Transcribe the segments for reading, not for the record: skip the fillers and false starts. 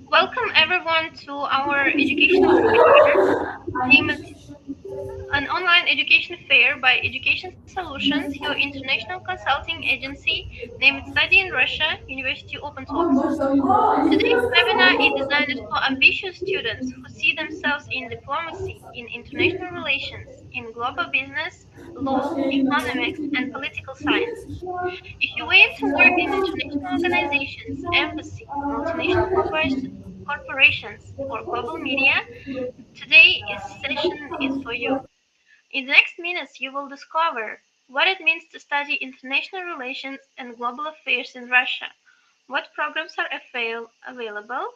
Welcome everyone to our educational fair, named an online education fair by Education Solutions, your international consulting agency named Study in Russia, University Open Talks. Today's webinar is designed for ambitious students who see themselves in diplomacy, in international relations, in global business, law, economics, and political science. If you aim to work in international organizations, embassies, multinational corporations, or global media, today's session is for you. In the next minutes, you will discover what it means to study international relations and global affairs in Russia, what programs are available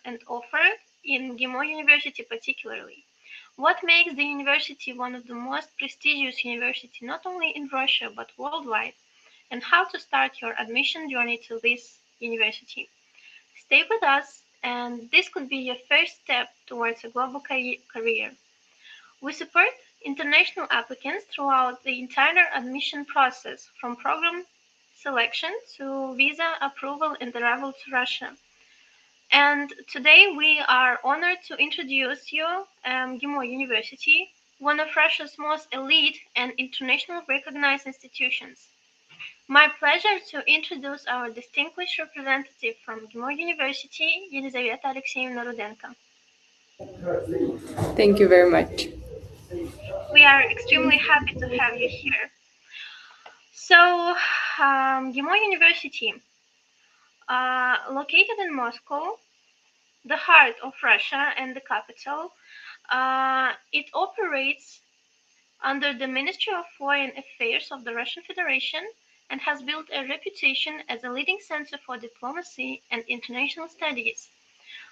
and offered in MGIMO University particularly, what makes the university one of the most prestigious universities not only in Russia but worldwide, and how to start your admission journey to this university. Stay with us, and this could be your first step towards a global career. We support international applicants throughout the entire admission process, from program selection to visa approval and arrival to Russia. And today we are honored to introduce you MGIMO University, one of Russia's most elite and internationally recognized institutions. My pleasure to introduce our distinguished representative from MGIMO University, Елизавета Alexeyevna Rudenko. Thank you very much. We are extremely happy to have you here. So, MGIMO University, located in Moscow, the heart of Russia and the capital, it operates under the Ministry of Foreign Affairs of the Russian Federation and has built a reputation as a leading center for diplomacy and international studies.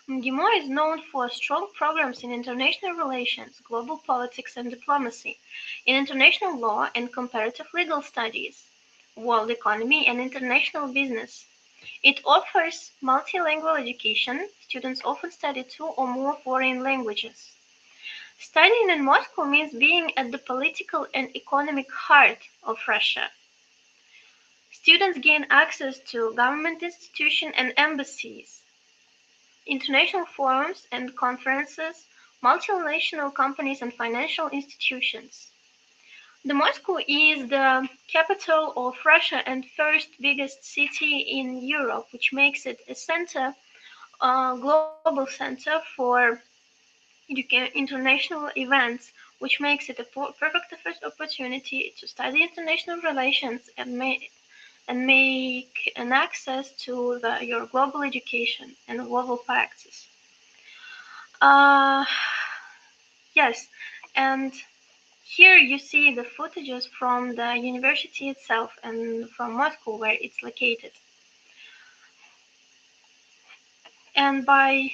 MGIMO is known for strong programs in international relations, global politics and diplomacy, in international law and comparative legal studies, world economy and international business. It offers multilingual education. Students often study 2 or more foreign languages. Studying in Moscow means being at the political and economic heart of Russia. Students gain access to government institutions and embassies, international forums and conferences, multinational companies and financial institutions. The Moscow is the capital of Russia and first biggest city in Europe, which makes it a center, global center for international events, which makes it a perfect first opportunity to study international relations and make an access to your global education and global practice. Yes, and here you see the footages from the university itself and from Moscow where it's located. And by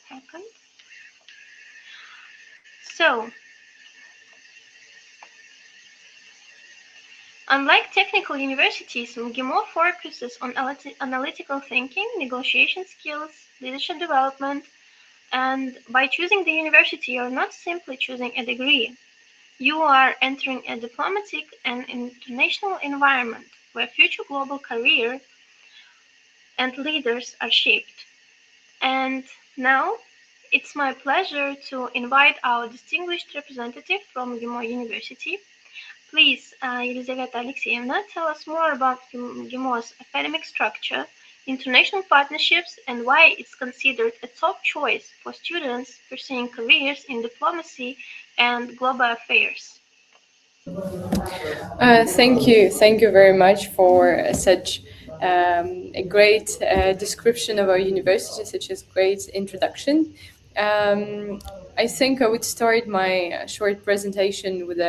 second. So, unlike technical universities, MGIMO focuses on analytical thinking, negotiation skills, leadership development, and by choosing the university, you're not simply choosing a degree. You are entering a diplomatic and international environment where future global career and leaders are shaped. And now, it's my pleasure to invite our distinguished representative from MGIMO University. Please, Елизавета Alexeyevna, tell us more about MGIMO's academic structure, international partnerships, and why it's considered a top choice for students pursuing careers in diplomacy and global affairs. Thank you. Thank you very much for such a great description of our university, such a great introduction. I think I would start my short presentation with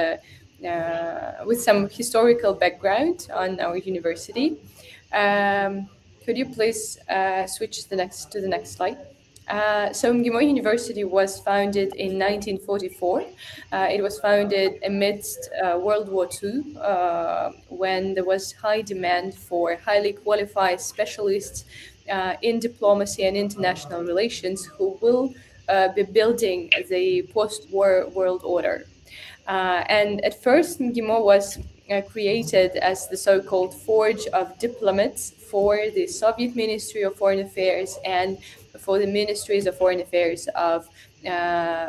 some historical background on our university. Could you please switch to the next slide? So MGIMO University was founded in 1944. It was founded amidst World War II, when there was high demand for highly qualified specialists in diplomacy and international relations who will be building the post-war world order. And at first, MGIMO was created as the so-called Forge of Diplomats for the Soviet Ministry of Foreign Affairs and for the Ministries of Foreign Affairs of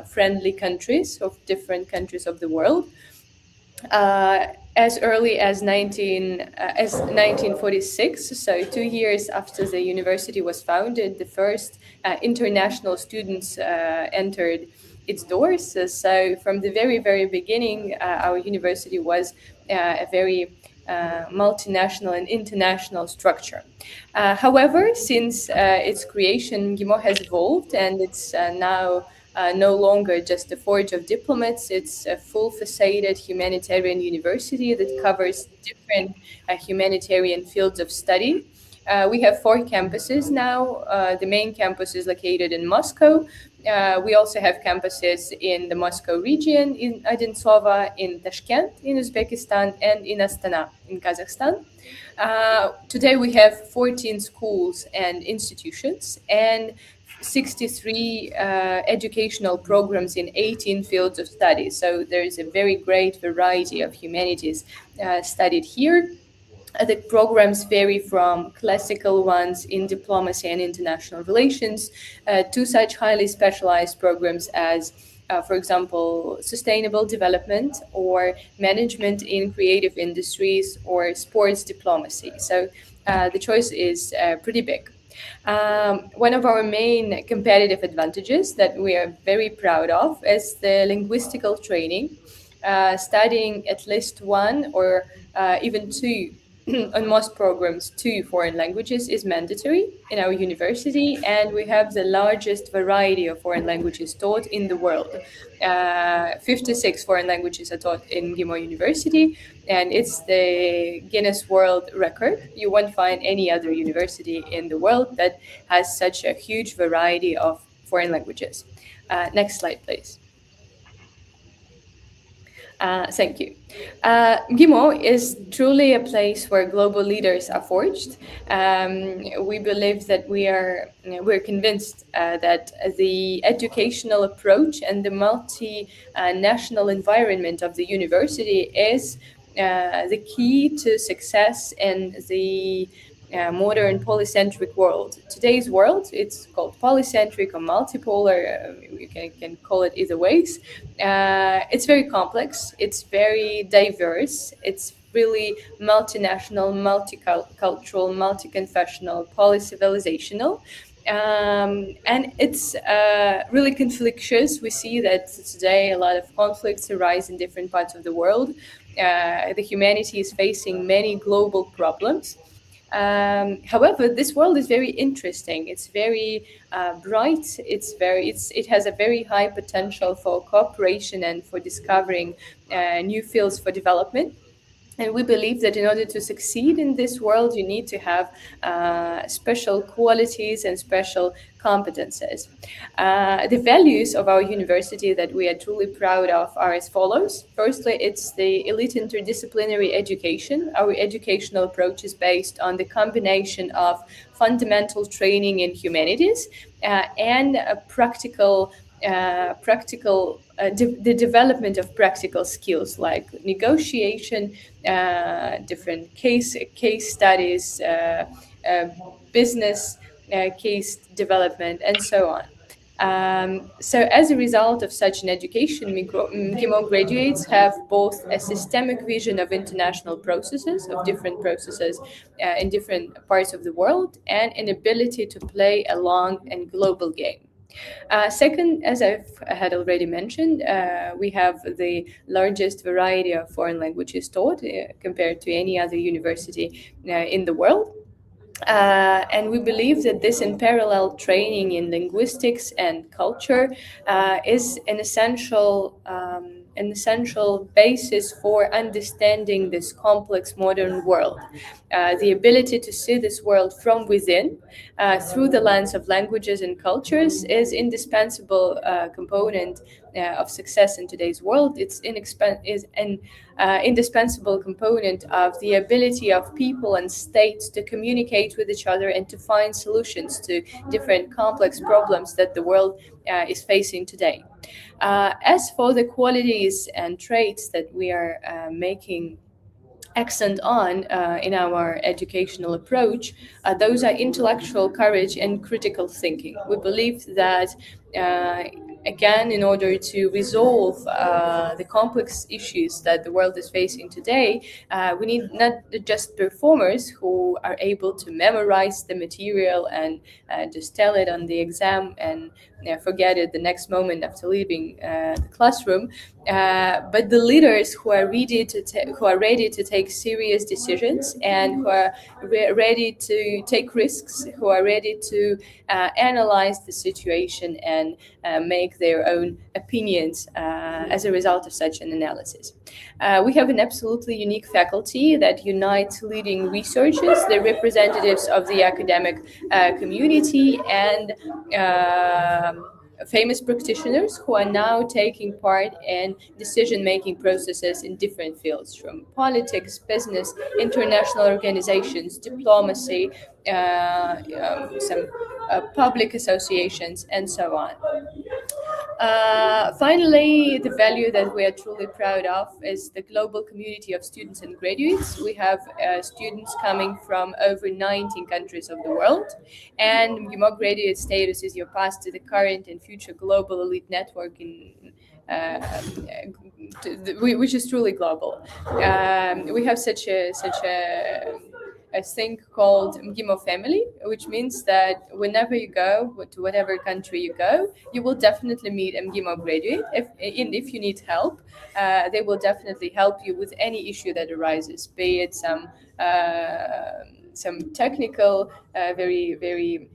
friendly countries, of different countries of the world. As early as 1946, so 2 years after the university was founded, the first international students entered its doors. So from the very beginning, our university was a very multinational and international structure. However, since its creation, GIMO has evolved, and it's now no longer just a forge of diplomats. It's a full-faceted humanitarian university that covers different humanitarian fields of study. We have 4 campuses now. The main campus is located in Moscow. We also have campuses in the Moscow region, in Odintsova, in Tashkent, in Uzbekistan, and in Astana, in Kazakhstan. Today we have 14 schools and institutions and 63 educational programs in 18 fields of study. So there is a very great variety of humanities studied here. The programs vary from classical ones in diplomacy and international relations to such highly specialized programs as, for example, sustainable development or management in creative industries or sports diplomacy. So the choice is pretty big. One of our main competitive advantages that we are very proud of is the linguistical training. Studying at least one or even two on most programs, 2 foreign languages is mandatory in our university, and we have the largest variety of foreign languages taught in the world. 56 foreign languages are taught in GIMO University, and it's the Guinness World Record. You won't find any other university in the world that has such a huge variety of foreign languages. Next slide, please. Thank you. GIMO is truly a place where global leaders are forged. We believe that we're convinced that the educational approach and the multinational environment of the university is the key to success in the modern polycentric world. Today's world, it's called polycentric or multipolar, you can call it either ways. It's very complex, it's very diverse, it's really multinational, multicultural, multi-confessional, polycivilizational. And it's really conflictious. We see that today a lot of conflicts arise in different parts of the world. The humanity is facing many global problems. However, this world is very interesting. It's very bright. It has a very high potential for cooperation and for discovering new fields for development. And we believe that in order to succeed in this world, you need to have special qualities and special competences. The values of our university that we are truly proud of are as follows. Firstly, it's the elite interdisciplinary education. Our educational approach is based on the combination of fundamental training in humanities and the development of practical skills like negotiation, different case studies, business case development, and so on. So as a result of such an education, GIMO graduates have both a systemic vision of international processes, of different processes in different parts of the world, and an ability to play a long and global game. Second, as I've had already mentioned, we have the largest variety of foreign languages taught compared to any other university in the world. And we believe that this unparalleled training in linguistics and culture is an essential an essential basis for understanding this complex modern world. The ability to see this world from within through the lens of languages and cultures is indispensable component of success in today's world. Is an indispensable component of the ability of people and states to communicate with each other and to find solutions to different complex problems that the world is facing today. As for the qualities and traits that we are making accent on in our educational approach, those are intellectual courage and critical thinking. We believe that, again, in order to resolve the complex issues that the world is facing today, we need not just performers who are able to memorize the material and just tell it on the exam and forget it the next moment after leaving the classroom, but the leaders who are ready to take serious decisions and who are ready to take risks, who are ready to analyze the situation and make their own opinions as a result of such an analysis. We have an absolutely unique faculty that unites leading researchers, the representatives of the academic community, and famous practitioners who are now taking part in decision-making processes in different fields, from politics, business, international organizations, diplomacy, some public associations, and so on. Finally, the value that we are truly proud of is the global community of students and graduates. We have students coming from over 19 countries of the world, and MGIMO graduate status is your pass to the current and future global elite network which is truly global. We have such a thing called MGIMO family, which means that whenever you go to whatever country you go, you will definitely meet a MGIMO graduate. If you need help, they will definitely help you with any issue that arises, be it some technical, very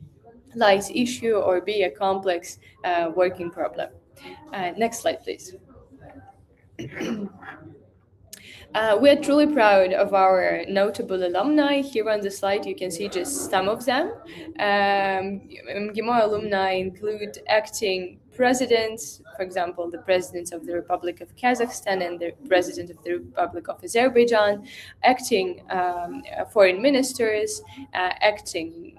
light issue, or be a complex working problem. Next slide, please. We are truly proud of our notable alumni. Here on the slide, you can see just some of them. MGIMO alumni include acting presidents, for example, the presidents of the Republic of Kazakhstan and the president of the Republic of Azerbaijan, acting foreign ministers, acting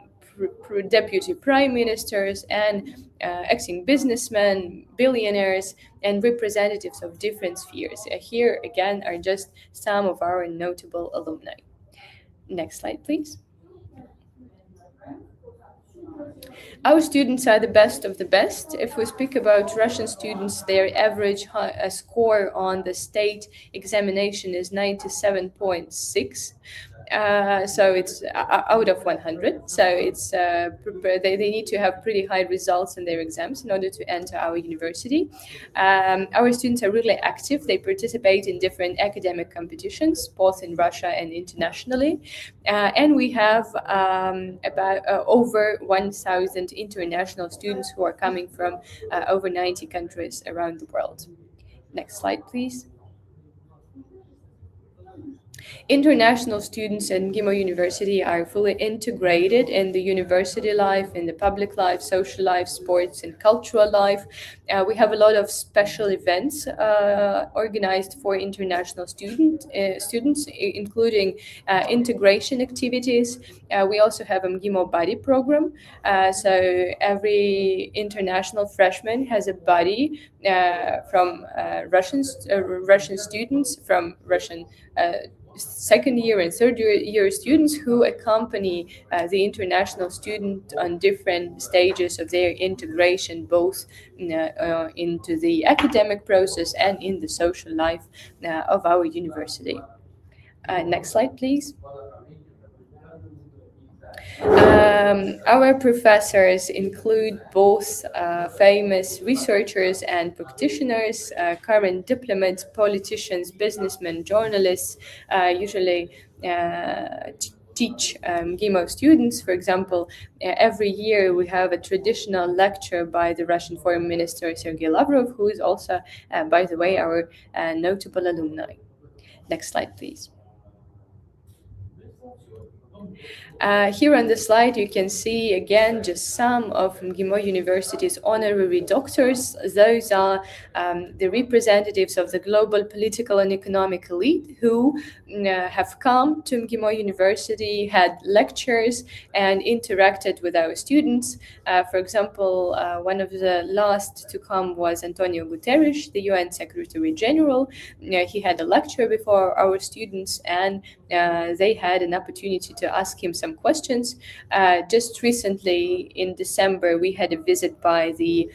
deputy prime ministers, and acting businessmen, billionaires, and representatives of different spheres. Here again are just some of our notable alumni. Next slide, please. Our students are the best of the best. If we speak about Russian students, their average score on the state examination is 97.6. So it's out of 100. So it's they need to have pretty high results in their exams in order to enter our university. Our students are really active. They participate in different academic competitions, both in Russia and internationally. And we have about over 1,000 international students who are coming from over 90 countries around the world. Next slide, please. International students at MGIMO University are fully integrated in the university life, in the public life, social life, sports, and cultural life. We have a lot of special events organized for international students, including integration activities. We also have a MGIMO buddy program. So every international freshman has a buddy from Russian students, from Russian second year and third year students who accompany the international student on different stages of their integration, both into the academic process and in the social life of our university. Next slide, please. Our professors include both famous researchers and practitioners, current diplomats, politicians, businessmen, journalists, usually teach MGIMO students. For example, every year we have a traditional lecture by the Russian Foreign Minister Sergei Lavrov, who is also, by the way, our notable alumni. Next slide, please. Here on the slide, you can see again just some of MGIMO University's honorary doctors. Those are the representatives of the global political and economic elite who have come to MGIMO University, had lectures, and interacted with our students. For example, one of the last to come was Antonio Guterres, the UN Secretary General. He had a lecture before our students, and they had an opportunity to ask him some questions. Just recently, in December, we had a visit by the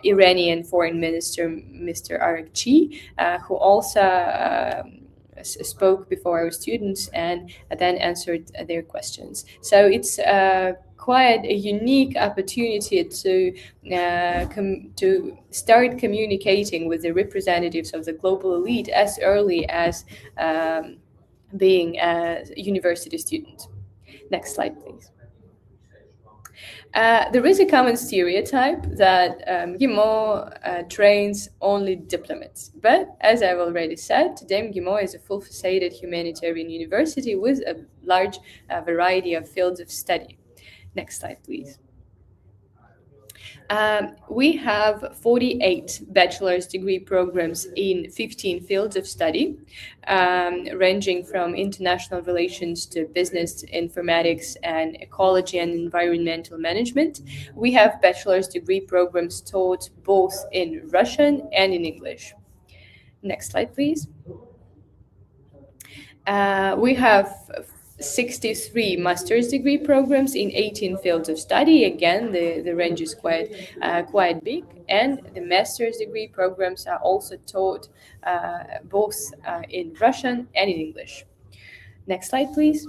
Iranian Foreign Minister, Mr. Arakchi, who also spoke before our students and then answered their questions. So it's quite a unique opportunity to start communicating with the representatives of the global elite as early as being a university student. Next slide, please. There is a common stereotype that MGIMO trains only diplomats. But as I've already said, today MGIMO is a full-faceted humanitarian university with a large variety of fields of study. Next slide, please. We have 48 bachelor's degree programs in 15 fields of study, ranging from international relations to business, informatics, and ecology and environmental management. We have bachelor's degree programs taught both in Russian and in English. Next slide, please. We have 63 master's degree programs in 18 fields of study. Again, the range is quite big, and the master's degree programs are also taught both in Russian and in English. Next slide, please.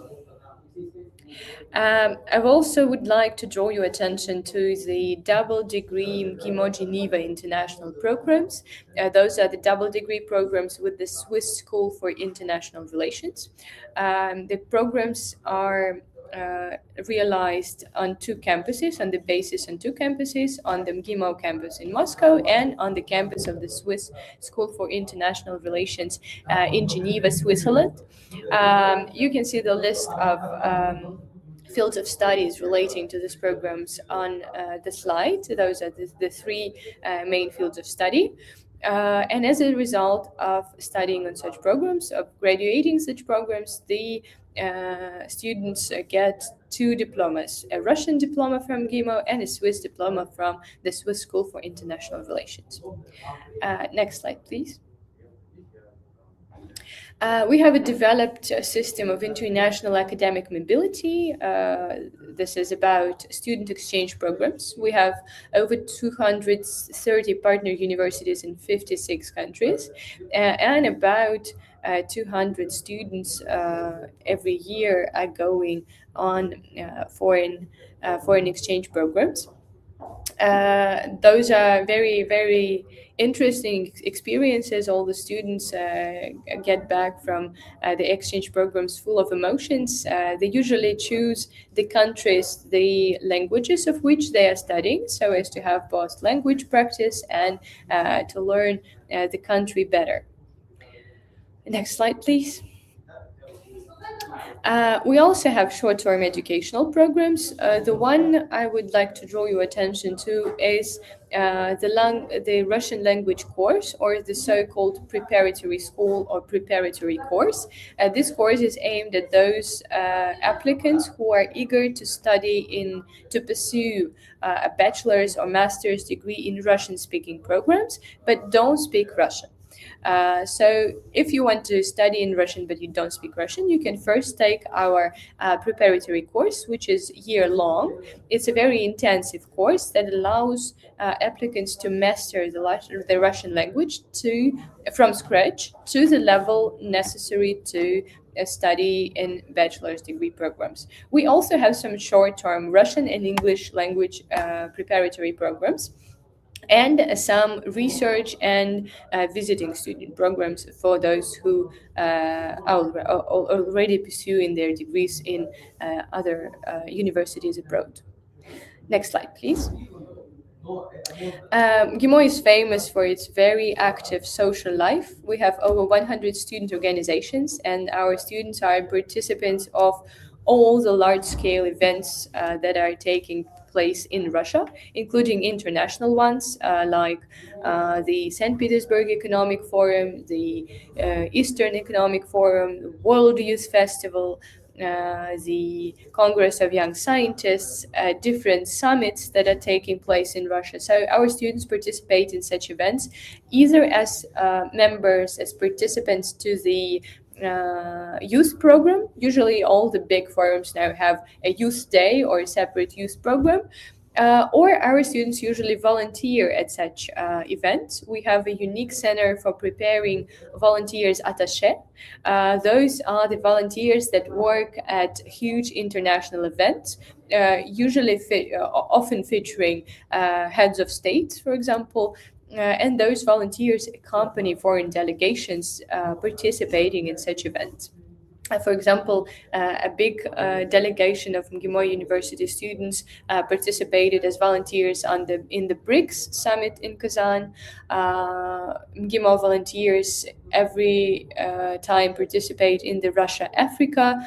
I also would like to draw your attention to the double degree MGIMO Geneva international programs. Those are the double degree programs with the Swiss School for International Relations. The programs are realized on two campuses, on the basis on two campuses, on the MGIMO campus in Moscow and on the campus of the Swiss School for International Relations in Geneva, Switzerland. You can see the list of fields of studies relating to these programs on the slide. Those are the three main fields of study. And as a result of studying on such programs, of graduating such programs, the students get two diplomas, a Russian diploma from MGIMO and a Swiss diploma from the Swiss School for International Relations. Next slide, please. We have a developed system of international academic mobility. This is about student exchange programs. We have over 230 partner universities in 56 countries, and about 200 students every year are going on foreign exchange programs. Those are very, very interesting experiences. All the students get back from the exchange programs full of emotions. They usually choose the countries, the languages of which they are studying, so as to have both language practice and to learn the country better. Next slide, please. We also have short-term educational programs. The one I would like to draw your attention to is the Russian language course, or the so-called preparatory school or preparatory course. This course is aimed at those applicants who are eager to pursue a bachelor's or master's degree in Russian-speaking programs, but don't speak Russian. So if you want to study in Russian but you don't speak Russian, you can first take our preparatory course, which is year-long. It's a very intensive course that allows applicants to master the Russian language from scratch to the level necessary to study in bachelor's degree programs. We also have some short-term Russian and English language preparatory programs. and some research and visiting student programs for those who are already pursuing their degrees in other universities abroad. Next slide, please. GIMO is famous for its very active social life. We have over 100 student organizations, and our students are participants of all the large-scale events that are taking place in Russia, including international ones like the St. Petersburg Economic Forum, the Eastern Economic Forum, the World Youth Festival, the Congress of Young Scientists, different summits that are taking place in Russia. So our students participate in such events either as members, as participants to the youth program. Usually, all the big forums now have a youth day or a separate youth program. Or our students usually volunteer at such events. We have a unique center for preparing volunteers attaché. Those are the volunteers that work at huge international events, usually often featuring heads of state, for example. And those volunteers accompany foreign delegations participating in such events. For example, a big delegation of MGIMO University students participated as volunteers in the BRICS summit in Kazan. MGIMO volunteers every time participate in the Russia-Africa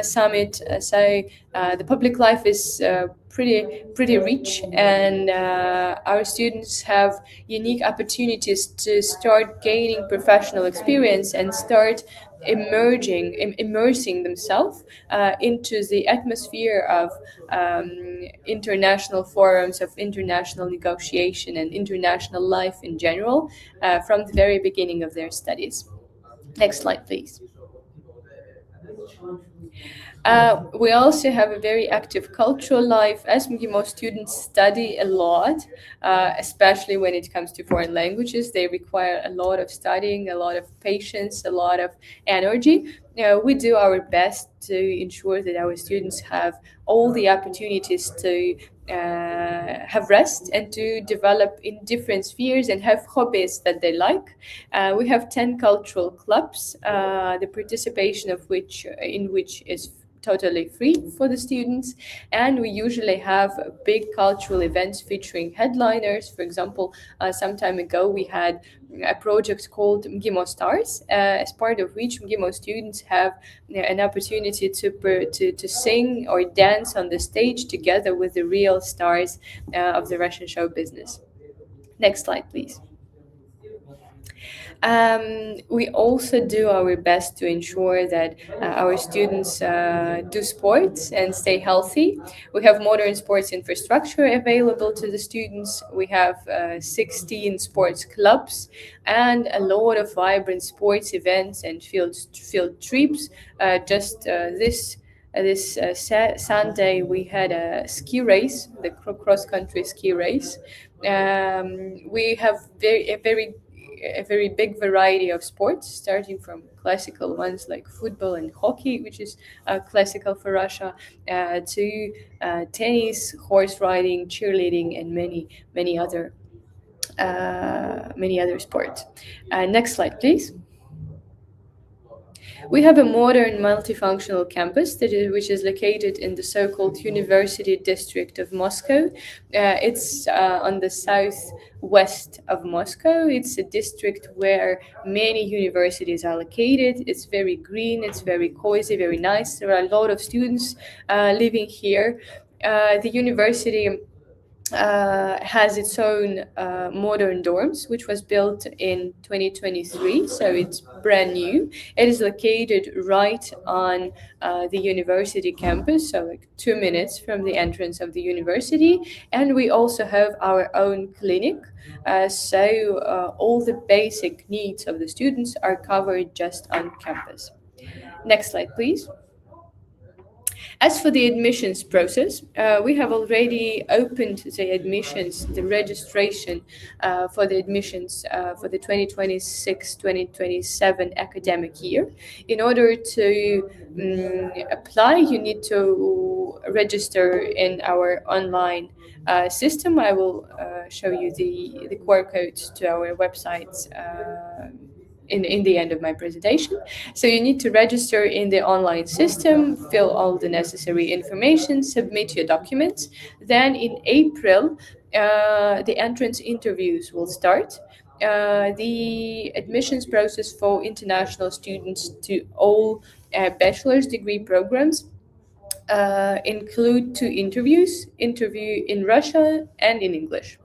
summit. So the public life is pretty rich, and our students have unique opportunities to start gaining professional experience and start immersing themselves into the atmosphere of international forums, of international negotiation and international life in general from the very beginning of their studies. Next slide, please. We also have a very active cultural life. As MGIMO students study a lot, especially when it comes to foreign languages. They require a lot of studying, a lot of patience, a lot of energy. We do our best to ensure that our students have all the opportunities to have rest and to develop in different spheres and have hobbies that they like. We have 10 cultural clubs, the participation of which is totally free for the students, and we usually have big cultural events featuring headliners. For example, some time ago we had a project called MGIMO Stars, as part of which MGIMO students have an opportunity to sing or dance on the stage together with the real stars of the Russian show business. Next slide, please. We also do our best to ensure that our students do sports and stay healthy. We have modern sports infrastructure available to the students. We have 16 sports clubs and a lot of vibrant sports events and field trips. Just this Sunday we had a ski race, the cross country ski race. We have a very big variety of sports, starting from classical ones like football and hockey, which is classical for Russia, to tennis, horse riding, cheerleading, and many other sports. Next slide, please. We have a modern multifunctional campus which is located in the so-called University District of Moscow. It's on the southwest of Moscow. It's a district where many universities are located. It's very green, it's very cozy, very nice. There are a lot of students living here. The university has its own modern dorms, which was built in 2023, so it's brand new. It is located right on the university campus, so like 2 minutes from the entrance of the university. And we also have our own clinic, so all the basic needs of the students are covered just on campus. Next slide, please. As for the admissions process, we have already opened the admissions, the registration for the admissions for the 2026-2027 academic year. In order to apply, you need to register in our online system. I will show you the QR code to our website in the end of my presentation. So you need to register in the online system, fill all the necessary information, submit your documents. Then in April, the entrance interviews will start. The admissions process for international students to all bachelor's degree programs include two interviews, interview in Russian and in English.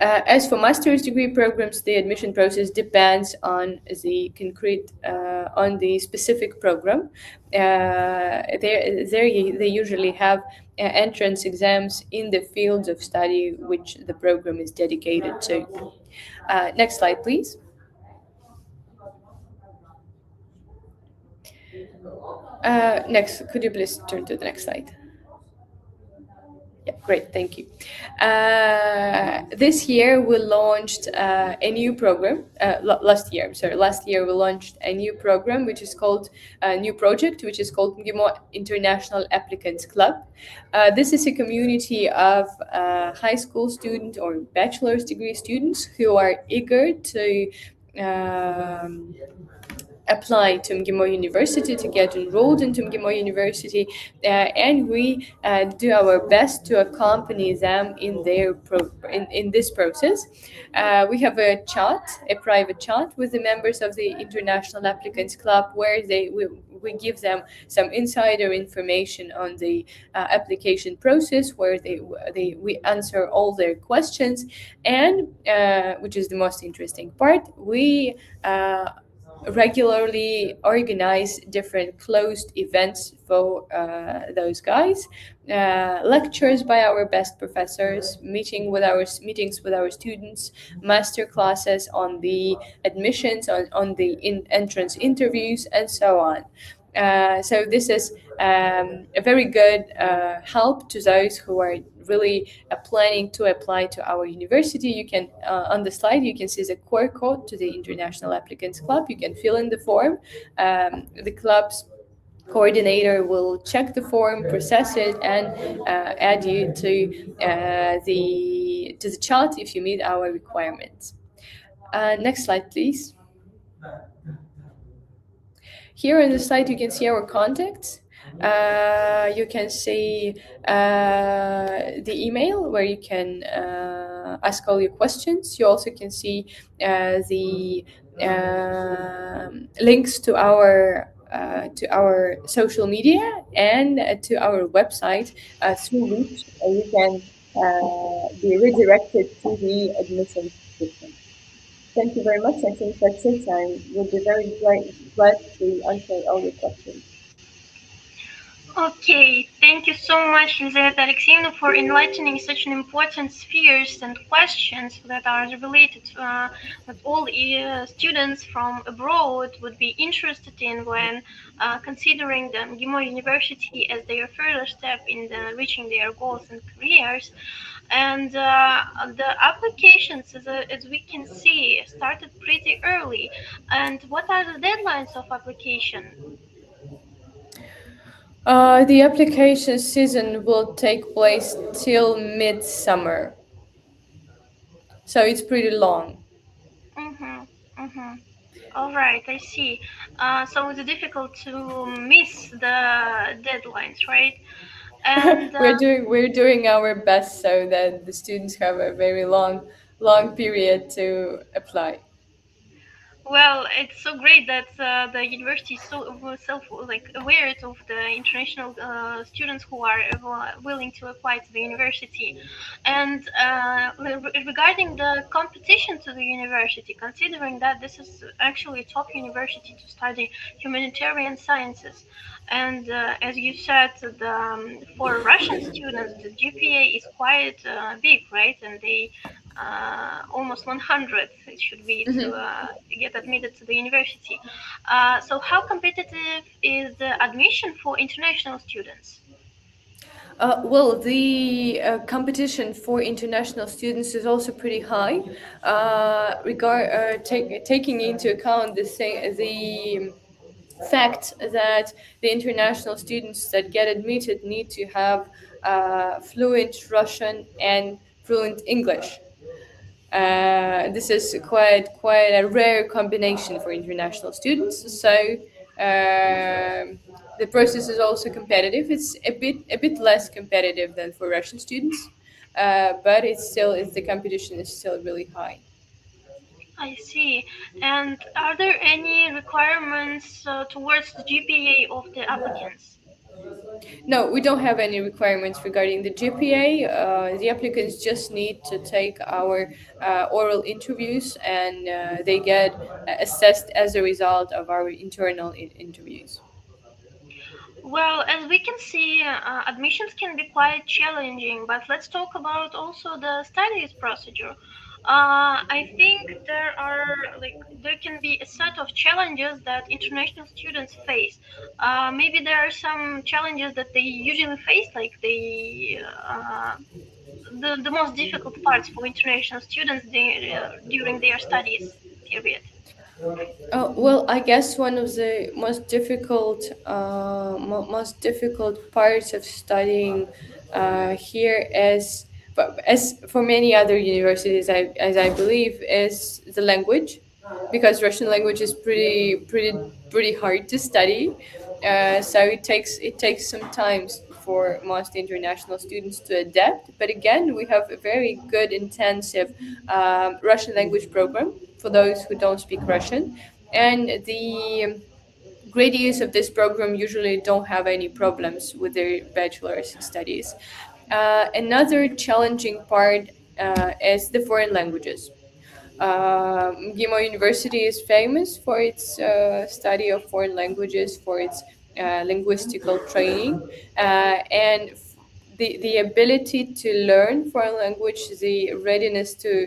As for master's degree programs, the admission process depends on on the specific program. They usually have entrance exams in the fields of study which the program is dedicated to. Next slide, please. Next, could you please turn to the next slide? Yeah, great, thank you. This year we launched a new program. Last year we launched a new program which is called a new project which is called MGIMO International Applicants Club. This is a community of high school students or bachelor's degree students who are eager to apply to MGIMO University, to get enrolled into MGIMO University, and we do our best to accompany them in in this process. We have a private chat with the members of the International Applicants Club, where we give them some insider information on the application process, where we answer all their questions, and which is the most interesting part, we regularly organize different closed events for those guys, lectures by our best professors, meetings with our students, master classes on the admissions, on the entrance interviews, and so on. So this is a very good help to those who are really planning to apply to our university. You can, on the slide, you can see the QR code to the International Applicants Club. You can fill in the form. The club's coordinator will check the form, process it, and add you to the chat if you meet our requirements. Next slide, please. Here on the slide, you can see our contacts. You can see the email where you can ask all your questions. You also can see the links to our social media and to our website, through which you can be redirected to the admission system. Thank you very much. I think that's it. I would be very glad to answer all your questions. Okay, thank you so much, Elizaveta Alexeyevna, for enlightening such an important spheres and questions that are related that all students from abroad would be interested in when considering the MGIMO University as their further step in reaching their goals and careers. And the applications, as we can see, started pretty early. And what are the deadlines of application? The application season will take place till midsummer, so it's pretty long. Mm-hmm. Mm-hmm. All right, I see. So it's difficult to miss the deadlines, right? And We're doing our best so that the students have a very long period to apply. well, it's so great that the university is so self aware of the international students who are willing to apply to the university. And regarding the competition to the university, considering that this is actually a top university to study humanitarian sciences, and as you said, for Russian students, the GPA is quite big, right? And they almost 100 it should be to get admitted to the university. So how competitive is the admission for international students? Well, the competition for international students is also pretty high. Taking into account the fact that the international students that get admitted need to have fluent Russian and fluent English. This is quite a rare combination for international students. So the process is also competitive. It's a bit less competitive than for Russian students, but it's the competition is still really high. I see. And are there any requirements towards the GPA of the applicants? No, we don't have any requirements regarding the GPA. The applicants just need to take our oral interviews, and they get assessed as a result of our internal interviews. Well, as we can see, admissions can be quite challenging, but let's talk about also the studies procedure. I think there can be a set of challenges that international students face. Maybe there are some challenges that they usually face, like the most difficult parts for international students during their studies period. Oh, well, I guess one of the most difficult parts of studying here is, but as for many other universities, as I believe, is the language, because Russian language is pretty hard to study. So it takes some time for most international students to adapt. But again, we have a very good intensive Russian language program for those who don't speak Russian, and the graduates of this program usually don't have any problems with their bachelor's studies. Another challenging part is the foreign languages. MGIMO University is famous for its study of foreign languages, for its linguistical training, and the ability to learn foreign language, the readiness to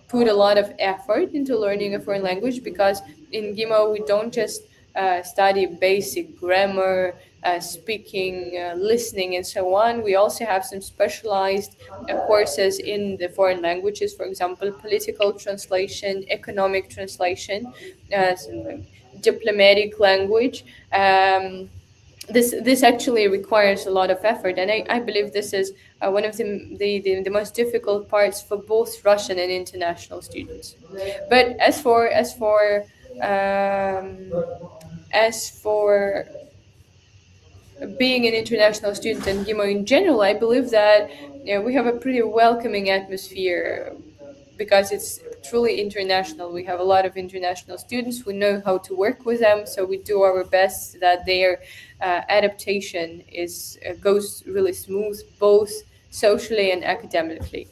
put a lot of effort into learning a foreign language, because in GIMO we don't just study basic grammar, speaking, listening, and so on. We also have some specialized courses in the foreign languages, for example, political translation, economic translation, some, like, diplomatic language. This actually requires a lot of effort, and I believe this is one of the most difficult parts for both Russian and international students. But um, as for being an international student and GIMO in general, I believe that, we have a pretty welcoming atmosphere because it's truly international. We have a lot of international students. We know how to work with them, so we do our best that their adaptation is goes really smooth, both socially and academically.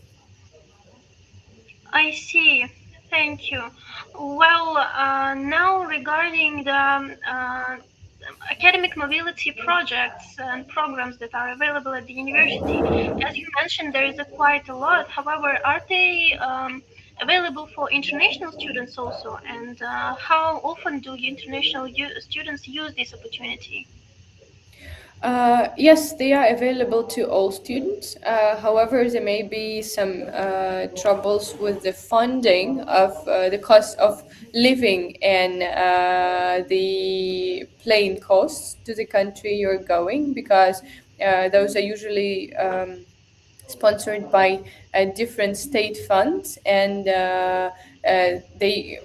I see. Thank you. Well, now regarding the academic mobility projects and programs that are available at the university, as you mentioned, there is quite a lot. However, are they available for international students also? And how often do international students use this opportunity? Yes, they are available to all students. However, there may be some troubles with the funding of the cost of living and the plane costs to the country you're going, because those are usually sponsored by different state funds, and they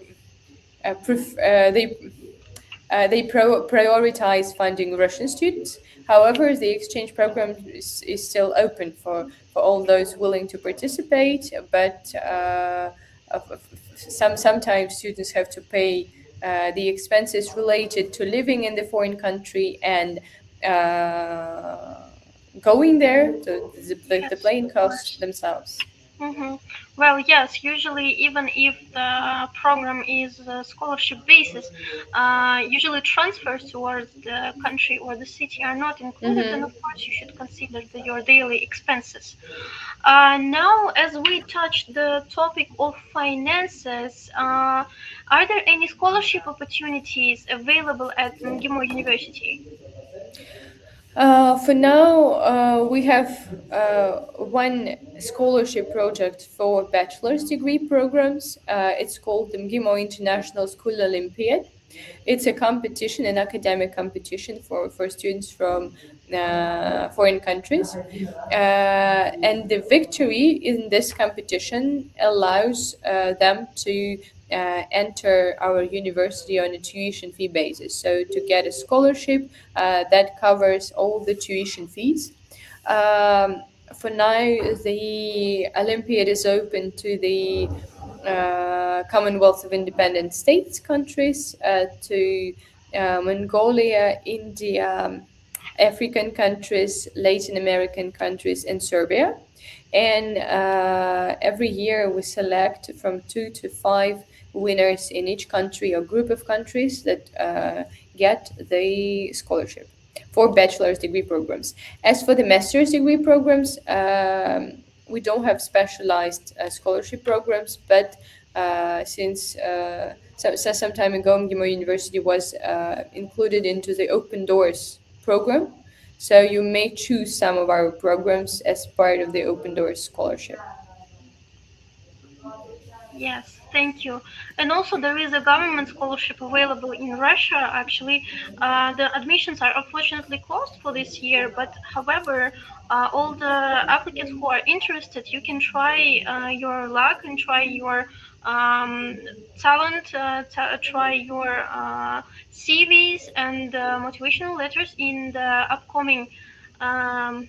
prioritize funding Russian students. However, the exchange program is still open for all those willing to participate, but sometimes students have to pay the expenses related to living in the foreign country and going there, the Yes, plane of costs course. themselves. Mm-hmm. Well, yes, usually even if the program is scholarship basis, usually transfers towards the country or the city are not included, and of course you should consider your daily expenses. Now, as we touched the topic of finances, are there any scholarship opportunities available at MGIMO University? For now, we have one scholarship project for bachelor's degree programs. It's called the MGIMO International School Olympiad. It's a competition, an academic competition for students from foreign countries. And the victory in this competition allows them to enter our university on a tuition fee basis. So to get a scholarship that covers all the tuition fees. Um, for now, the Olympiad is open to the Commonwealth of Independent States countries, to Mongolia, India, African countries, Latin American countries, and Serbia. And every year we select from 2 to 5 winners in each country or group of countries that get the scholarship for bachelor's degree programs. As for the master's degree programs, we don't have specialized scholarship programs, but since some time ago, MGIMO University was included into the Open Doors program. So you may choose some of our programs as part of the Open Doors scholarship. Yes, thank you. And also, there is a government scholarship available in Russia. Actually, the admissions are unfortunately closed for this year. But however, all the applicants who are interested, you can try your luck and try your um, talent, try your CVs and motivational letters in the upcoming um,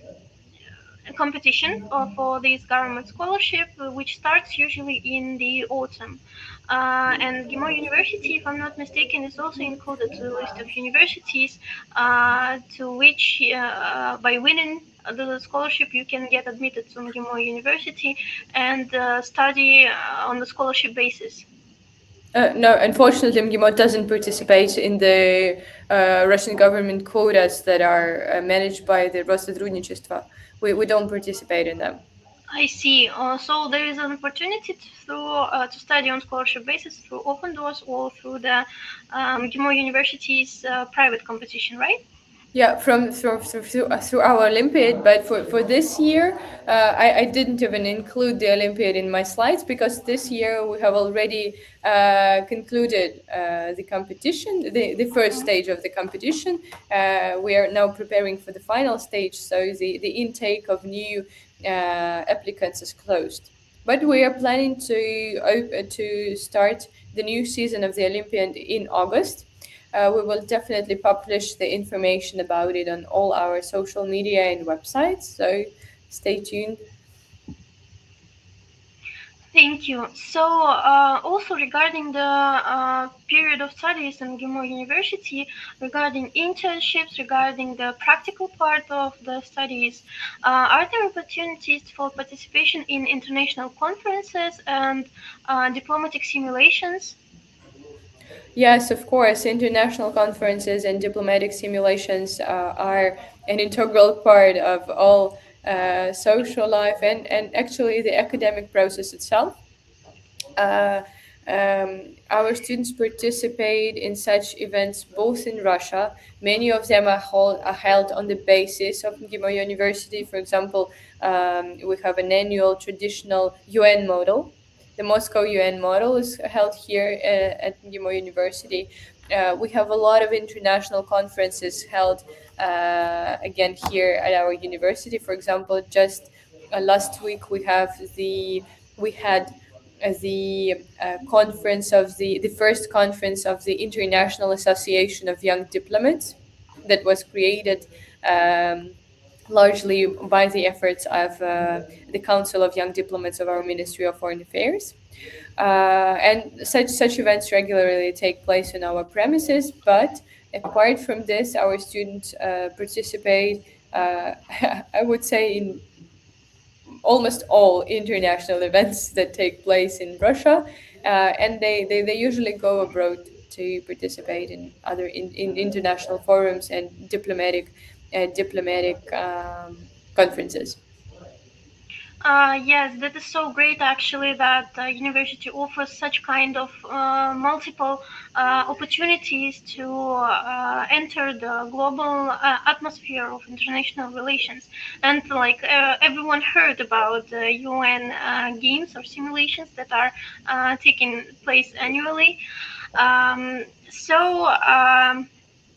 competition for this government scholarship, which starts usually in the autumn. And Gimo University, if I'm not mistaken, is also included to the list of universities to which, by winning the scholarship, you can get admitted to Gimo University and study on the scholarship basis. No, unfortunately, MGIMO doesn't participate in the Russian government quotas that are managed by the Rossотрудничество. We don't participate in them. I see. So there is an opportunity to study on scholarship basis through Open Doors or through the Gimo University's private competition, right? Yeah, through our Olympiad, but for this year, I didn't even include the Olympiad in my slides because this year we have already concluded the competition, the first Mhm. stage of the competition. We are now preparing for the final stage, so the intake of new applicants is closed. But we are planning to start the new season of the Olympiad in August. We will definitely publish the information about it on all our social media and websites. So stay tuned. Thank you. So, also regarding the period of studies in Gimo University, regarding internships, regarding the practical part of the studies, are there opportunities for participation in international conferences and diplomatic simulations? Yes, of course, international conferences and diplomatic simulations are an integral part of all social life and actually the academic process itself. Uh, our students participate in such events both in Russia. Many of them are held on the basis of MGIMO University. For example, we have an annual traditional UN model. The Moscow UN model is held here at MGIMO University. We have a lot of international conferences held again here at our university. For example, just last week we had the conference of the first conference of the International Association of Young Diplomats that was created um, largely by the efforts of the Council of Young Diplomats of our Ministry of Foreign Affairs. And such events regularly take place in our premises, but apart from this, our students participate, I would say, in almost all international events that take place in Russia, and they usually go abroad to participate in other in international forums and diplomatic conferences. Yes, that is so great actually that university offers such kind of multiple opportunities to enter the global atmosphere of international relations. And like everyone heard about the UN games or simulations that are taking place annually. So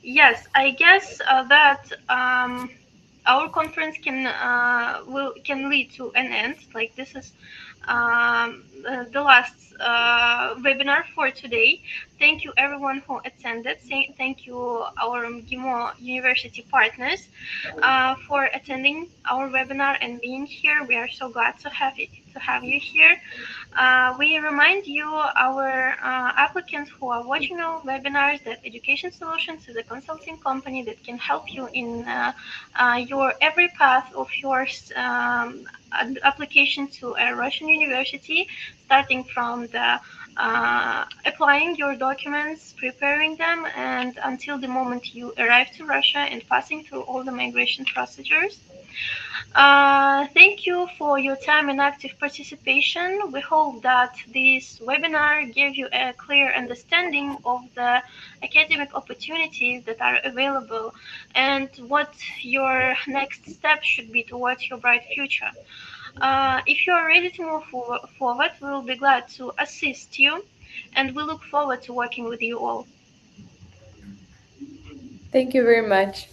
yes, I guess that our conference can lead to an end. Like this is the last webinar for today. Thank you everyone who attended. Thank you our MGIMO university partners for attending our webinar and being here. We are so glad to have you here. We remind you, our applicants who are watching our webinars, that Education Solutions is a consulting company that can help you in your every path of your application to a Russian university, starting from the applying your documents, preparing them, and until the moment you arrive to Russia and passing through all the migration procedures. Thank you for your time and active participation. We hope that this webinar gave you a clear understanding of the academic opportunities that are available and what your next step should be towards your bright future. If you are ready to move forward, we will be glad to assist you, and we look forward to working with you all. Thank you very much.